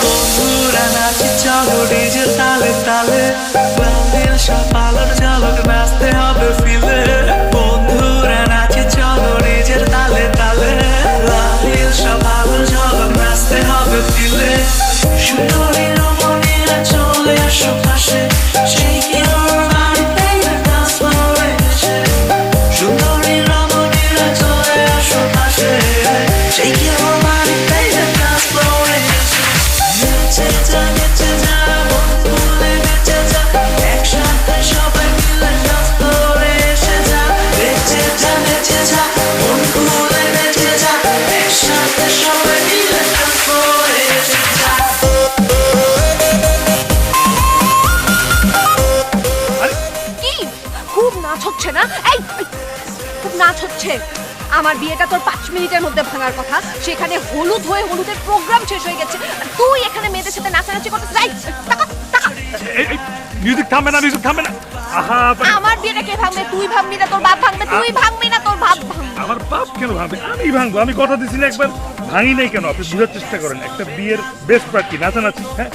বন্ধুরা নাচি চলো ডিজের তালে তালে বাংলাদেশ সব আলোর ঝলক নাচতে হবে ফিলে বন্ধুরা নাচি চলো ডিজের তালে তালে বাংলাদেশ সব আলোর ঝলক নাচতে হবে ফিলে সুন্দরী রমণীরা চলে আসো পাশে সেই কি ওর বাড়িতে ডান্স করে এসে সুন্দরী রমণীরা চলে আসো পাশে সেই কি ওর বাড়িতে ডান্স করে এসে নেচে যা মন খুলে নেচে যা একসাথে সবাই মিলে ডান্স করে এসে যা নেচে যা মন খুলে নেচে যা একসাথে সবাই মিলে ডান্স করে এসে যা কি খুব নাচ হচ্ছে না এই খুব নাচ হচ্ছে আমার বিয়েটা তোর 5 মিনিটের মধ্যে ভাঙার কথা সেখানে হলুদ হয়ে হলুদের প্রোগ্রাম শেষ হয়ে গেছে আর তুই এখানে মেয়েদের সাথে নাচানাচি করতেছিস এই টাকা টাকা মিউজিক থামবে না মিউজিক থামবে না আহা আমার বিয়েটা কে ভাঙবে তুই ভাঙবি না তোর বাপ ভাঙবে তুই ভাঙবি না তোর বাপ ভাঙবে আমার বাপ কেন ভাঙবে আমি ভাঙবো আমি কথা দিয়েছিলাম একবার ভাঙি নাই কেন আপনি বোঝার চেষ্টা করেন একটা বিয়ের বেস্ট পার্ট কি নাচানাচি হ্যাঁ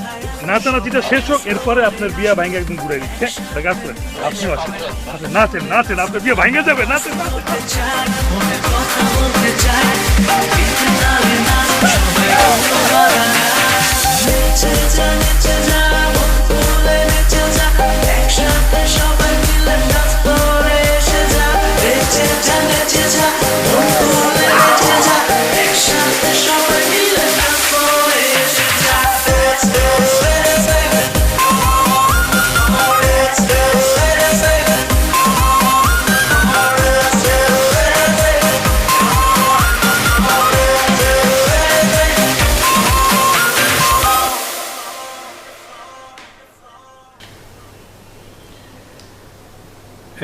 নাচানাচিটা শেষ হোক এরপরে আপনার বিয়ে ভাঙে একদম ঘুরে দিচ্ছে হ্যাঁ কাজ করেন আপনিও আসেন আচ্ছা নাচেন নাচেন আপনার বিয়ে ভাঙে যাবে নাচেন নাচেন মনে কথা বলতে চাই কিন্তু তালে না সবাই নেচে যা মন খুলে নেচে যা একসাথে সবাই মিলে ডান্স করে এসে যা নেচে যা মন খুলে নেচে যা একসাথে সবাই মিলে ডান্স করে এসে যা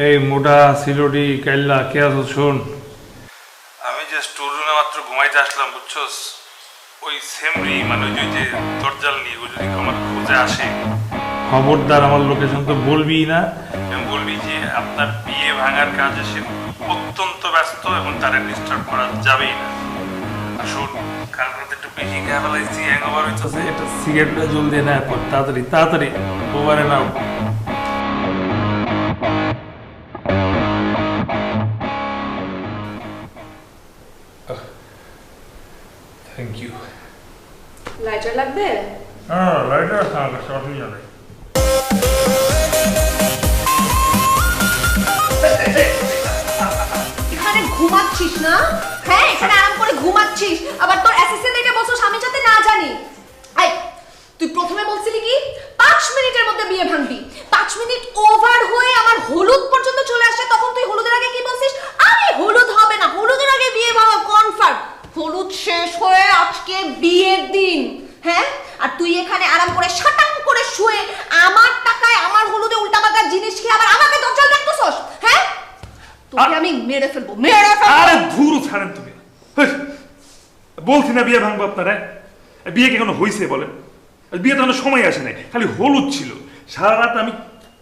এই মোটা সিলোডি কাইল্লা কে আছো শোন আমি যে স্টোর রুমে মাত্র ঘুমাইতে আসলাম বুঝছস ওই সেমরি মানে ওই যে দরজাল নিয়ে ও যদি আমার খোঁজে আসে খবরদার আমার লোকেশন তো বলবি না এবং বলবি যে আপনার বিয়ে ভাঙার কাজে সে অত্যন্ত ব্যস্ত এবং তারা ডিস্টার্ব করা যাবেই না আর শোন কালকে একটু বেশি খেয়ে ফেলাইছি হ্যাংওভার হইতেছে এটা সিগারেটটা জলদি না তাড়াতাড়ি তাড়াতাড়ি ওভারে নাও থ্যাংক ইউ লাইটার লাগবে হ্যাঁ লাইটার আছে অসুবিধা নেই এখানে ঘুমাচ্ছিস না হ্যাঁ এখানে আরাম করে ঘুমাচ্ছিস আবার তোর অ্যাসিস্ট্যান্ট দেখে বলছো আমি যাতে না জানি এই তুই প্রথমে বলছিলি কি 5 মিনিটের মধ্যে বিয়ে ভাঙবি 5 মিনিট ওভার হয়ে আমার হলুদ পর্যন্ত চলে আসছে তখন তুই হলুদের আগে কি বলছিস আরে হলুদ হবে না হলুদের আগে বিয়ে ভাঙা কনফার্ম হলুদ শেষ হয়ে আজকে বিয়ের দিন হ্যাঁ আর তুই এখানে আরাম করে শটাং করে শুয়ে আমার টাকায় আমার হলুদে উল্টাপাল্টা জিনিস খেয়ে আবার আমাকে দরজাল রাখতেছস হ্যাঁ তোকে আমি মেরে ফেলবো আরে ধুরু ছাড়েন তুমি বলছি না বিয়ে ভাঙবো আপনারা বিয়ে কি কোনো হইছে বলেন বিয়ে তো সময় আসে নাই খালি হলুদ ছিল সারা রাত আমি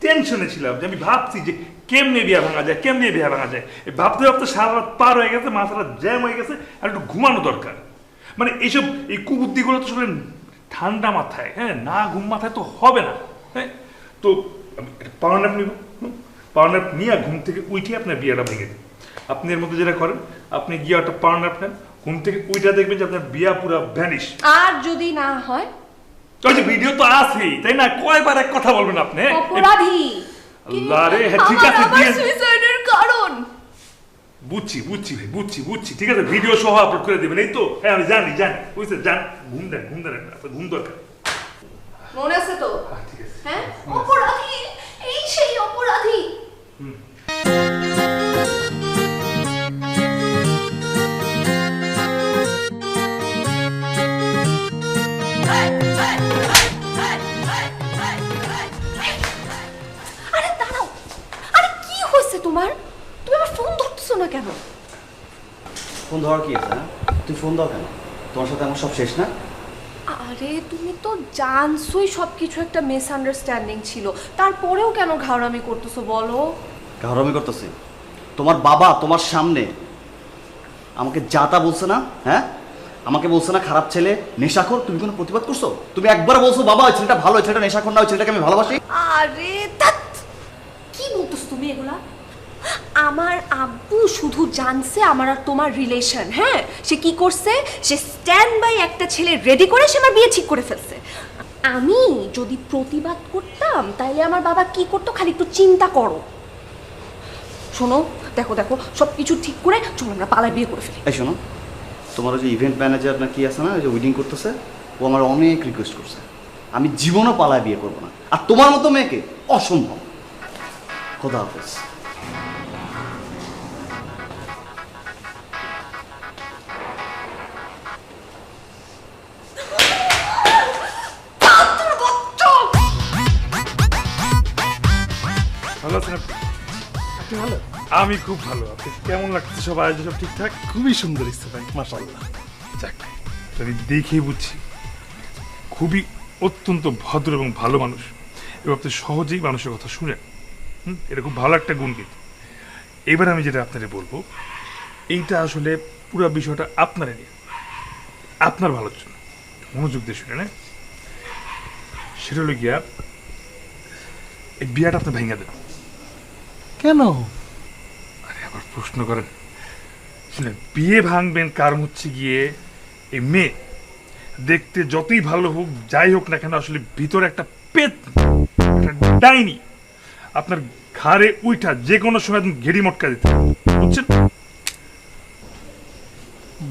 টেনশনে ছিলাম যে আমি ভাবছি যে কেমনে বিয়ে ভাঙা যায় কেমনে বিয়ে ভাঙা যায় ভাবতে ভাবতে সারা রাত পার হয়ে গেছে মাথাটা জ্যাম হয়ে গেছে আর একটু ঘুমানো দরকার মানে এইসব এই কুবুদ্ধিগুলো তো আসলে ঠান্ডা মাথায় হ্যাঁ না ঘুম মাথায় তো হবে না হ্যাঁ তো পাওয়ার ন্যাপ নিব পাওয়ার ন্যাপ নিয়ে ঘুম থেকে উঠে আপনার বিয়েটা ভেঙে দিন আপনি এর মধ্যে যেটা করেন আপনি গিয়ে একটা পাওয়ার ন্যাপ নেন ঘুম থেকে উইটা দেখবেন যে আপনার বিয়া পুরো ভ্যানিশ আর যদি না হয় ওই যে ভিডিও তো আছেই, তাই না? কয়বার এক কথা বলবেন আপনি? অপরাধী। আল্লাহ রে, হ্যাঁ ঠিক আছে, আমার সুইসাইডের কারণ। বুঝছি ভাই, বুঝছি। ঠিক আছে, ভিডিও সহ আপলোড করে দেবেন, এই তো? হ্যাঁ আমি জানি বুঝছেন, ঘুম দেন আপনার ঘুম দরকার। মনে আছে তো? ঠিক আছে। হ্যাঁ, অপরাধী, এই সেই অপরাধী। আরে দাঁড়াও, আরে কি হয়েছে তোমার? তুমি আমার ফোন ধরতেছো না কেন? ফোন ধরার কি আছে? হ্যাঁ তুই ফোন দাও কেন? তোমার সাথে আমার সব শেষ না? আরে তুমি তো জানছোই সবকিছু একটা মিসআন্ডারস্ট্যান্ডিং ছিল, তারপরেও কেন ঘাড়ামি করতেছো বলো? ঘাড়ামি করতেছি? তোমার বাবা তোমার সামনে আমাকে যা তা বলছে না? হ্যাঁ আমাকে বলছে না খারাপ ছেলে, নেশাখোর? তুমি কোনো প্রতিবাদ করছো? তুমি একবার বলছো বাবা ওই ছেলেটা ভালো, ওই ছেলেটা নেশাখোর না, ওই ছেলেটাকে আমি ভালোবাসি? আরে ধ্যাৎ, কি বলতেছো তুমি এগুলা? আমার আব্বু শুধু জানছে আমার আর তোমার রিলেশন। হ্যাঁ, সে কি করছে? সে স্ট্যান্ড বাই একটা ছেলে রেডি করে সে আমার বিয়ে ঠিক করে ফেলছে। আমি যদি প্রতিবাদ করতাম তাইলে আমার বাবা কি করতো খালি একটু চিন্তা করো। শোনো, দেখো সব কিছু ঠিক করে চলো আমরা পালায় বিয়ে করে ফেলি। এই শোনো, তোমার ওই যে ইভেন্ট ম্যানেজার না কি আছে না, ওই যে ওয়েডিং করতেছে, ও আমার অনেক রিকোয়েস্ট করছে, আমি জীবনও পালায় বিয়ে করবো না, আর তোমার মতো মেয়েকে অসম্ভব। খোদা হাফেজ। ভালো আছেন আপনি? আপনি ভালো? আমি খুব ভালো। আপনি কেমন লাগছে? সব আয়োজন সব ঠিকঠাক? খুবই সুন্দর ইচ্ছে ভাই, মাশাআল্লাহ। যাক, আমি দেখেই বুঝছি খুবই অত্যন্ত ভদ্র এবং ভালো মানুষ, এবং আপনি সহজেই মানুষের কথা শুনেন। এটা খুব ভালো একটা গুণ। কিন্তু এবার আমি যেটা আপনাদের বলবো, এইটা আসলে পুরো বিষয়টা আপনারা নিয়ে, আপনার ভালোর জন্য। মনোযোগ দিয়ে শুনে না, সেটা হলো গিয়া এই বিয়াটা আপনি ভেঙে দেন। কেন? আরে আবার প্রশ্ন করেন। শুনেন, বিয়ে ভাঙবেন কারণ হচ্ছে গিয়ে এই মেয়ে দেখতে যতই ভালো হোক, যাই হোক না কেন, আসলে ভিতরে একটা পেট, একটা ডাইনি আপনার ঘাড়ে উইঠা যে কোনো সময় ঘেড়ি মটকা দিতে, বুঝছেন?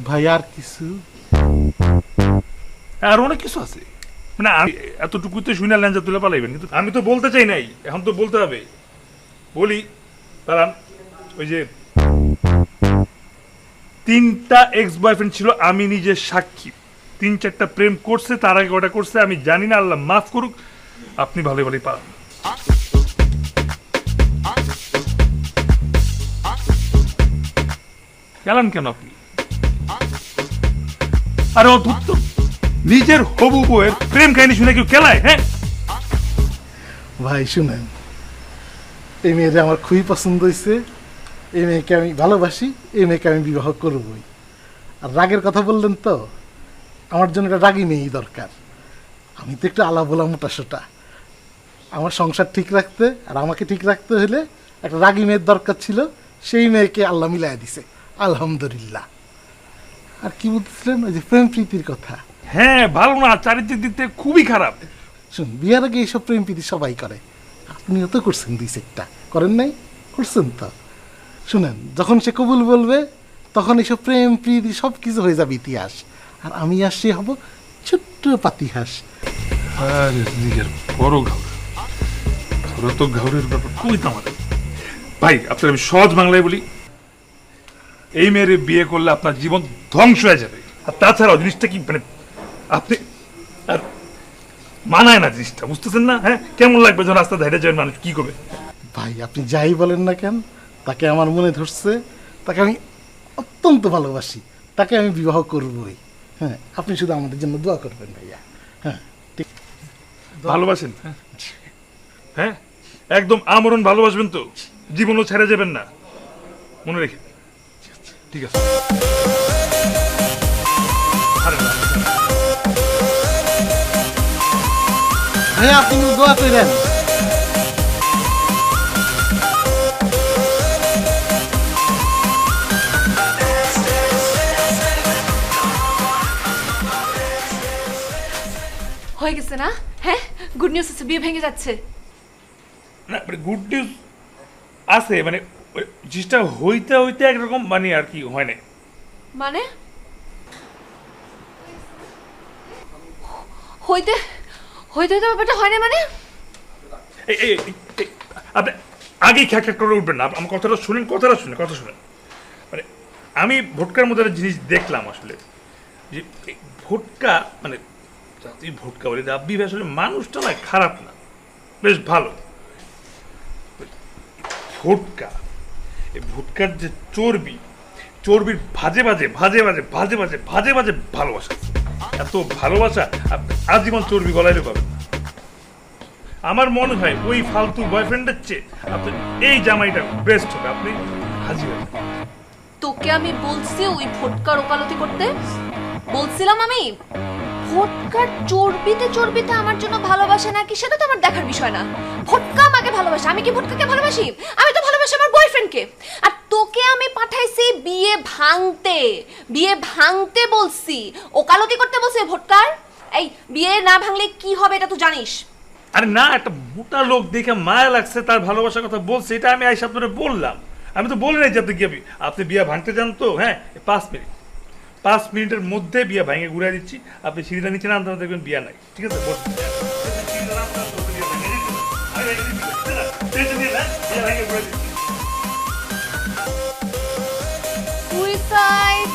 ভাই আর কিছু? আর অনেক কিছু আছে, মানে আমি এতটুকুতে শুনে ল্যাঞ্জা তুলে পালাইবেন, কিন্তু আমি তো বলতে চাই নাই, এখন তো বলতে হবে। বলি দাঁড়ান, ওই যে 3টা এক্স বয়ফ্রেন্ড ছিল, আমি নিজে সাক্ষী। 3-4টা প্রেম করছে, তার আগে ওটা করছে, আমি জানি না, আল্লাহ মাফ করুক। আপনি ভালো ভালোই পান। গেলেন কেন আপনি? আরে অদ্ভুত তো, নিজের হবু বউয়ের প্রেম কাহিনী শুনে কেউ কেলায়? হ্যাঁ ভাই শুনেন, এই মেয়েটা আমার খুবই পছন্দ হয়েছে, এই মেয়েকে আমি ভালোবাসি, এই মেয়েকে আমি বিবাহ করবই। আর রাগের কথা বললেন তো, আমার জন্য একটা রাগী মেয়েই দরকার। আমি তো একটু আলা বলা মোটা সোটা, আমার সংসার ঠিক রাখতে আর আমাকে ঠিক রাখতে হলে একটা রাগী মেয়ের দরকার ছিল, সেই মেয়েকে আল্লাহ মিলাই দিছে, আলহামদুলিল্লাহ। আর কি বলতেছিলেন? ওই যে প্রেম প্রীতির কথা। হ্যাঁ, ভালো না, চারিত্রিক দিক থেকে খুবই খারাপ। শুন, বিয়ার আগে এইসব প্রেম প্রীতি সবাই করে, আপনিও তো করছেন 2-1টা, করেন নাই? করছেন তো। শুনেন, যখন সে কবুল বলবে তখন এইসব প্রেম প্রীতি সব কিছু হয়ে যাবে ইতিহাস, আর আমি আর সে হব ছোট্ট পাতিহাস। আরে নিজের বড় ঘাউর, তোরা তো ঘাউরের ব্যাপার খুবই আমাদের। ভাই, আপনার আমি সহজ বাংলায় বলি, এই মেয়ের বিয়ে করলে আপনার জীবন ধ্বংস হয়ে যাবে। আর তাছাড়াও জিনিসটা কি, মানে আপনি আর মানায় না জিনিসটা, বুঝতেছেন না? হ্যাঁ, কেমন লাগবে যখন রাস্তা ধারে যাবেন, মানুষ কি করবে? ভাই আপনি যাই বলেন না কেন, তাকে আমার মনে ধরছে, তাকে আমি অত্যন্ত ভালোবাসি, তাকে আমি বিবাহ করবই। হ্যাঁ, আপনি শুধু আমাদের জন্য দোয়া করবেন ভাইয়া। হ্যাঁ ঠিক। ভালোবাসেন? হ্যাঁ, একদম আমরণ ভালোবাসবেন তো, জীবনও ছেড়ে যাবেন না, মনে রেখে। ঠিক আছে। আরে না, ভাইয়া আপনি দোয়া করেন। হয়ে হয়ে গেছে না? হ্যাঁ, গুড নিউজ আছে, বিয়ে ভেঙে যাচ্ছে। না মানে গুড নিউজ আছে, মানে ওই জিনিসটা হইতে হইতে একরকম মানে আর কি হয় না। মানে হইতে হইতে হইতে ব্যাপারটা হয় না মানে? আপনি আগেই খ্যাক করে উঠবেন না, আমার কথাটা শুনেন, কথা শুনেন। মানে আমি ভোটকার মধ্যে একটা জিনিস দেখলাম আসলে, যে ভোটকা মানে তুই ভোটকা বলি রাব্বি ভাই আসলে মানুষটা না খারাপ না, বেশ ভালো। ভোটকা, এই ভোটকার যে চর্বির ভাজে ভাজে ভালোবাসা, এত ভালোবাসা আজীবন চর্বি গলাইলে পাবেন না। আমার মনে হয় ওই ফালতু বয়ফ্রেন্ডের চেয়ে আপনার এই জামাইটা বেস্ট হবে, আপনি হাজি হবেন। তোকে আমি বলছি ওই ভোটকার ওকালতি করতে? বলছিলাম আমি? ভোটকার চর্বিতে আমার জন্য ভালোবাসা নাকি সেটা তো আমার দেখার বিষয় না। ভোটকা আমাকে ভালোবাসে, আমি কি ভোটকাকে ভালোবাসি? আমি তো ভালোবাসি আমার বয়ফ্রেন্ডকে। আর তোকে আমি পাঠাইছি বিয়ে ভাঙতে বলছি, ওকালতি করতে বলছি ভোটকার। এই বিয়ে না ভাঙলে কি হবে এটা তো জানিস? আরে না, একটা মোটা লোক দেখে মায়া লাগছে, তার ভালোবাসার কথা বলছে, এটা আমি আইসা আপনারা বললাম। আমি তো বলি নাই যে আপনি বিয়ে ভাঙতে চান তো, হ্যাঁ 5 মিনিটের মধ্যে বিয়ে ভাঙে ঘুরাই দিচ্ছি। আপনি সিঁড়িটা নিচে নামতে দেখবেন বিয়া নাই, ঠিক আছে? সুইসাইড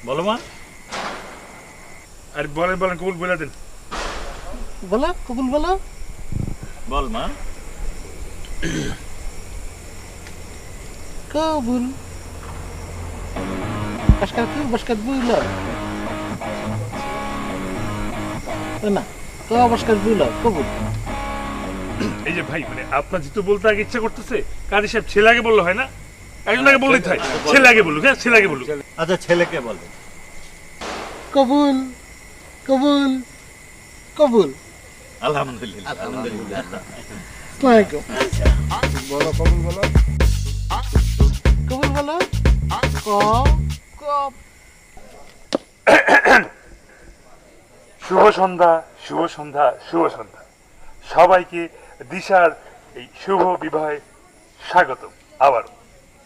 বলো মা। আরে বলেন কবুল বলে দেন। বলো কবুল বলো। বল মা। কবুল বসকাত বুইল না বসকাত বুইল কবুল। এই যে ভাই, মানে আপনার যেহেতু বলতে আগে ইচ্ছা করতেছে, কাজী সাহেব ছেলে আগে বললো হয় না? একজন আগে বললেই থাকে, ছেলে আগে বলুক। হ্যাঁ, ছেলে আগে বলুক। আচ্ছা, ছেলেকে বলবে। কবুল কবুল কবুল। আলহামদুলিল্লাহ। আসসালামু আলাইকুম। বলো কবুল বলো। কবুল বলো। শুভ সন্ধ্যা সবাইকে দিশার এই শুভ বিবাহে স্বাগত। আবারও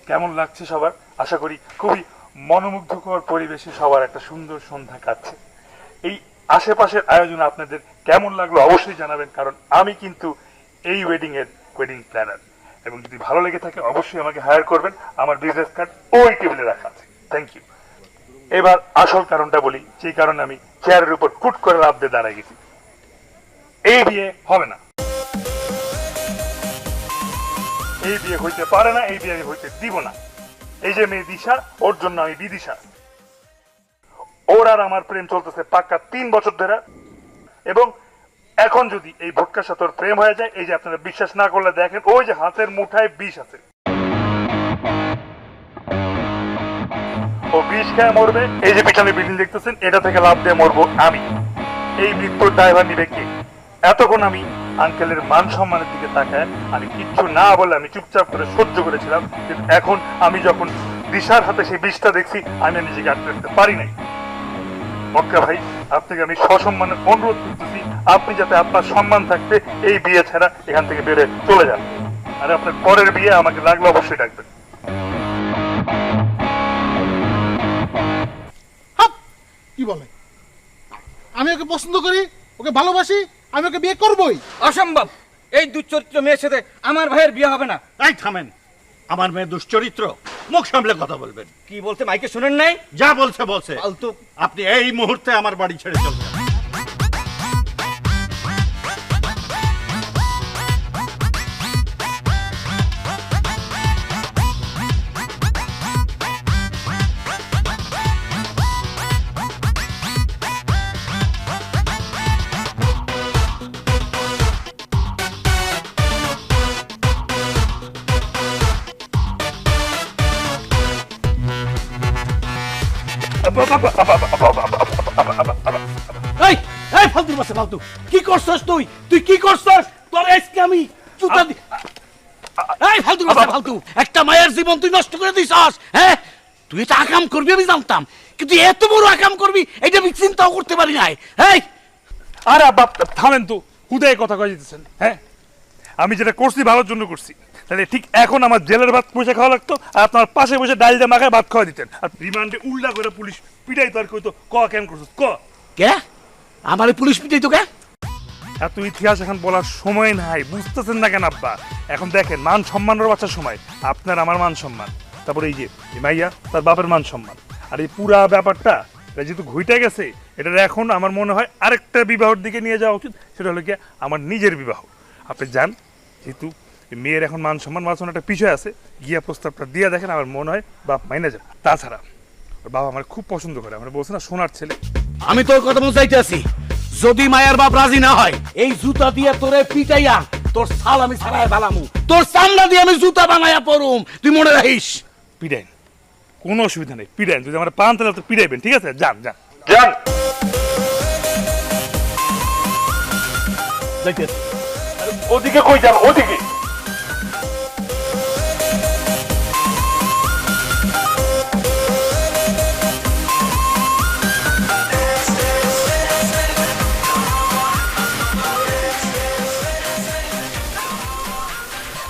কেমন লাগছে সবার? আশা করি খুবই মনোমুগ্ধকর পরিবেশে সবার একটা সুন্দর সন্ধ্যা কাটছে। এই আশেপাশের আয়োজন আপনাদের কেমন লাগলো অবশ্যই জানাবেন, কারণ আমি কিন্তু এই ওয়েডিং প্ল্যানার, এবং যদি ভালো লেগে থাকে অবশ্যই আমাকে হায়ার করবেন। আমার বিজনেস কার্ড ওই টেবিলে রাখা আছে। Thank you. এবার আসল কারণটা বলি, যে কারণে আমি চেয়ারের উপর ফুট করে লাফ দিয়ে দাঁড়ায় গেছি। এই বিয়ে হবে না, এই বিয়ে হইতে পারে না, এই বিয়ে আমি হইতে দিব না। এই যে মেয়ে দিশা, ওর জন্য আমি বিদিশা। ওর আর আমার প্রেম চলতেছে পাক্কা 3 বছর ধরে, এবং এখন যদি এই ভোটকার সাথে ওর প্রেম হয়ে যায়, এই যে আপনারা বিশ্বাস না করলে দেখেন, ওই যে হাতের মুঠায় বিষ আছে, ও বিষ খেয়ে মরবে। এই যে পিছনে বিল্ডিং দেখতেছেন, এটা থেকে লাভ দিয়ে মরবো আমি। এই মৃত্যুর ড্রাইভার নিবে কে? এতক্ষণ আমি আঙ্কেলের মান সম্মানের দিকে তাকায় আমি কিচ্ছু না বলে আমি চুপচাপ করে সহ্য করেছিলাম, কিন্তু এখন আমি যখন দিশার হাতে সেই বিষটা দেখছি, আমি নিজেকে আটকে রাখতে পারি নাই। মক্কা ভাই, আপনাকে আমি সসম্মানে অনুরোধ করতেছি, আপনি যাতে আপনার সম্মান থাকতে এই বিয়ে ছাড়া এখান থেকে বেড়ে চলে যান। আর আপনার পরের বিয়ে আমাকে লাগলে অবশ্যই ডাকবেন। কি বলে? আমি ওকে পছন্দ করি, ওকে ভালোবাসি, আমি ওকে বিয়ে করবই। অসম্ভব! এই দুশ্চরিত্র মেয়ের সাথে আমার ভাইয়ের বিয়ে হবে না। এই থামেন। আমার মেয়ে দুশ্চরিত্র? মুখ সামলে কথা বলবেন। কি বলতে মাইকে শুনেন নাই? যা বলছে ফালতু। আপনি এই মুহূর্তে আমার বাড়ি ছেড়ে চলে যান। এই এই ফালতু বাসে ফালতু কি করছস তুই? তুই কি করছস? তোর আজকে আমি জুতা দি এই ফালতু কথা ফালতু, একটা মায়ের জীবন তুই নষ্ট করে দিছস। হ্যাঁ, তুই এটা আকাম করবি আমি জানতাম, কিন্তু এত বড় আকাম করবি এটা আমি চিন্তাও করতে পারি নাই। এই আরে বাপ থামেন তো, হুদায় কথা কয়ে দিতেছেন। হ্যাঁ, আমি যেটা করছি ভালোর জন্য করছি, তাহলে ঠিক এখন আমার জেলের ভাত পয়সা খাওয়া লাগতো, আর আপনার পাশে বসে ডাল দিয়ে মাখায় ভাত খাওয়া দিতেন, আর রিমান্ডে উল্টা করে পুলিশ পিটাই তো আর কইতো ক কেন করছিস ক। কে আমার পুলিশ পিটাই তো কে? এত ইতিহাস এখন বলার সময় নাই, বুঝতেছেন না কেন আব্বা? এখন দেখেন, মান সম্মানের বাচ্চার সময় আপনার আমার মান সম্মান, তারপরে এই যে মাইয়া তার বাপের মান সম্মান, আর এই পুরা ব্যাপারটা এটা যেহেতু ঘুইটা গেছে, এটা এখন আমার মনে হয় আরেকটা বিবাহের দিকে নিয়ে যাওয়া উচিত, সেটা হলো কি আমার নিজের বিবাহ। আপনি যান, যেহেতু মেয়ের এখন মান সম্মান একটা পিছিয়ে আছে, গিয়া প্রস্তাবটা দিয়ে দেখেন, আমার মনে হয় বাপ মাইনা যাবে। তাছাড়া ওর বাবা আমার খুব পছন্দ করে, আমরা বলছি না সোনার ছেলে। আমি তোর কথা বুঝাইতে আছি, যদি মায়ের বাপ রাজি না হয় এই জুতা দিয়ে তোরে পিটাইয়া তোর ছাল আমি ছাড়াই বালামু, তোর চামড়া দিয়ে আমি জুতা বানাইয়া পরুম, তুই মনে রাখিস। পিটাইন, কোনো অসুবিধা নেই, পিটাইন, যদি আমার পান তাহলে তো পিটাইবেন, ঠিক আছে? যান যান যান। ওদিকে কই যান? ওদিকে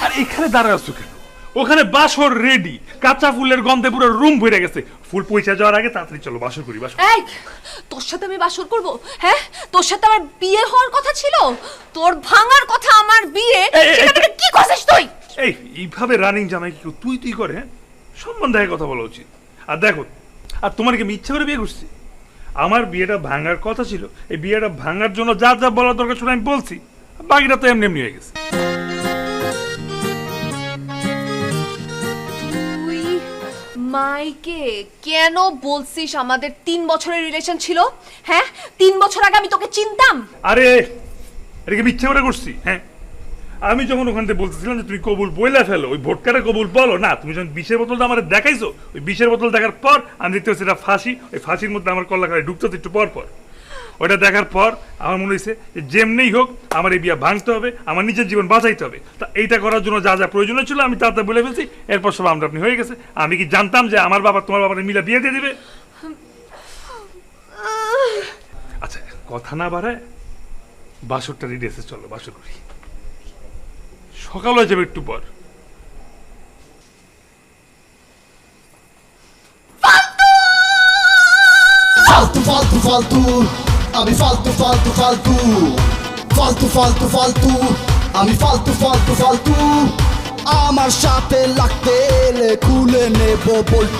আর এখানে দাঁড়ায় আছো কেন? ওখানে বাসর রেডি, কাঁচা ফুলের গন্ধে পুরো রুম ভরে গেছে। ফুল পয়সা যাওয়ার আগে তাড়াতাড়ি চলো, বাসর করি। বাসর এই, তোর সাথে আমি বাসর করব? হ্যাঁ, তোর সাথে আমার বিয়ে হওয়ার কথা ছিল, তোর ভাঙার কথা আমার বিয়ে, সেটা কি করছিস তুই? এই এইভাবে রানিং জামাই কি তুই তুই করে? হ্যাঁ, সম্মান দেখে কথা বলা উচিত। আর দেখো, আর তোমার কি আমি ইচ্ছা করে বিয়ে করছি? আমার বিয়েটা ভাঙার কথা ছিল, এই বিয়েটা ভাঙার জন্য যা যা বলার দরকার ছিল আমি বলছি, বাকিটা তো এমনি এমনি হয়ে গেছে। মাইকে কেন বলছিস আমাদের 3 বছরের রিলেশন ছিল? হ্যাঁ, 3 বছর আগে আমি তোকে চিনতাম? আরে এটা কি ইচ্ছা করে করছি? হ্যাঁ, আমি যখন ওখান থেকে বলতেছিলাম যে তুমি কবুল বইলা ফেলো, ওই ভোটকারে কবুল বলো না, তুমি যখন 20-এর বোতলটা আমার দেখাইছো, ওই 20-এর বোতল দেখার পর আমি দেখতে পাচ্ছি এটা ফাঁসি, ওই ফাঁসির মধ্যে আমার কল্লা খাড়ি ঢুকতে একটু পর পর। ওইটা দেখার পর আমার মনে হয়েছে যে যেমনিই হোক আমার এই বিয়ে ভাঙতে হবে, আমার নিজের জীবন বাঁচাইতে হবে। তা এইটা করার জন্য যা যা প্রয়োজন ছিল আমি তাতে বলে ফেলছি, এরপর সব আমরা আপনি হয়ে গেছে। আমি কি জানতাম যে আমার বাবা তোমার বাবার মিলে বিয়ে দিয়ে দিবে? আচ্ছা, কথা না বাড়ায় বাসরটা রেডি আছে, চলো বাসর করি, সকাল হয়ে যাবে একটু পর। ফালতু ফালতু ফালতু, আমি ফালতু ফালতু ফালতু, ফালতু ফালতু ফালতু, আমি ফালতু ফালতু ফালতু, আমার সাথে লাগতে এলে খুলে নেব বলতু।